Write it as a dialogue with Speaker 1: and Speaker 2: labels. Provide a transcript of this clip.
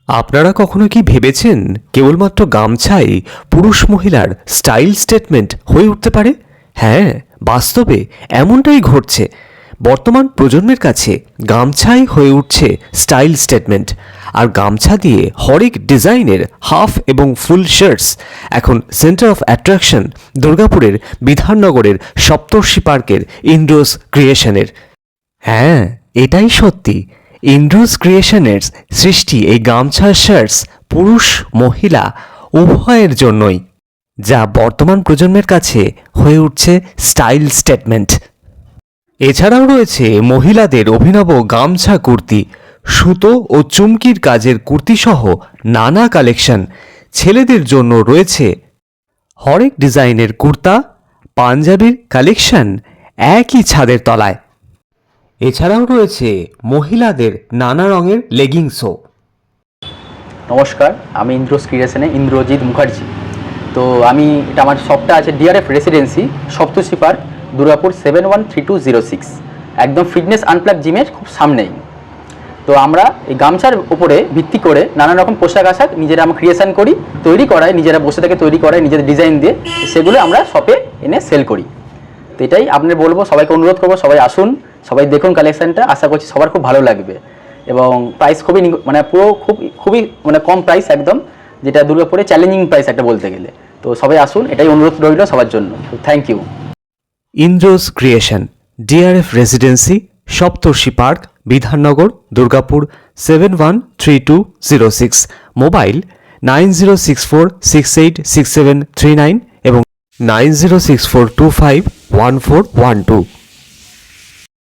Speaker 1: আপনারা কখনো কি ভেবেছেন কেবলমাত্র গামছাই পুরুষ মহিলার স্টাইল স্টেটমেন্ট হয়ে উঠতে পারে? হ্যাঁ, বাস্তবে এমনটাই ঘটছে। বর্তমান প্রজন্মের কাছে গামছাই হয়ে উঠছে স্টাইল স্টেটমেন্ট। আর গামছা দিয়ে হরেক ডিজাইনের হাফ এবং ফুল শার্টস এখন সেন্টার অফ অ্যাট্রাকশন দুর্গাপুরের বিধাননগরের সপ্তর্ষি পার্কের ইন্দ্রোস ক্রিয়েশনের। হ্যাঁ, এটাই সত্যি। ইন্দ্রোস ক্রিয়েশনের সৃষ্টি এই গামছার শার্টস পুরুষ মহিলা উভয়ের জন্যই, যা বর্তমান প্রজন্মের কাছে হয়ে উঠছে স্টাইল স্টেটমেন্ট। এছাড়াও রয়েছে মহিলাদের অভিনব গামছা কুর্তি, সুতো ও চুমকির কাজের কুর্তিসহ নানা কালেকশন। ছেলেদের জন্য রয়েছে হরেক ডিজাইনের কুর্তা, পাঞ্জাবির কালেকশন একই ছাদের তলায়। এছাড়াও রয়েছে মহিলাদের নানা রঙের লেগিংসও।
Speaker 2: নমস্কার, আমি ইন্দ্রোস ক্রিয়েশনে ইন্দ্রজিৎ মুখার্জি। তো এটা আমার শপটা আছে DRF residency, Saptarshi park, Durgapur 713206, একদম ফিটনেস আনপ্লাগ জিমের খুব সামনেই। তো আমরা এই গামছার উপরে ভিত্তি করে নানা রকম পোশাক আশাক নিজেরা আমরা ক্রিয়েশন করি, তৈরি করাই, নিজেরা বসে থেকে তৈরি করাই নিজেদের ডিজাইন দিয়ে, সেগুলো আমরা শপে এনে সেল করি। তো এটাই আপনাদের বলবো, সবাইকে অনুরোধ করবো, সবাই আসুন, সবাই দেখুন কালেকশানটা। আশা করছি সবার খুব ভালো লাগবে এবং প্রাইস খুবই পুরো খুবই কম প্রাইস একদম, যেটা দুর্গাপুরে চ্যালেঞ্জিং প্রাইস একটা বলতে গেলে। তো সবাই আসুন, এটাই অনুরোধ রইল সবার জন্য। Thank you.
Speaker 1: ইন্দ্রোস creation, DRF residency, Saptarshi park, Bidhannagar, Durgapur 713206। Mobile 9064686739 এবং 9064251412।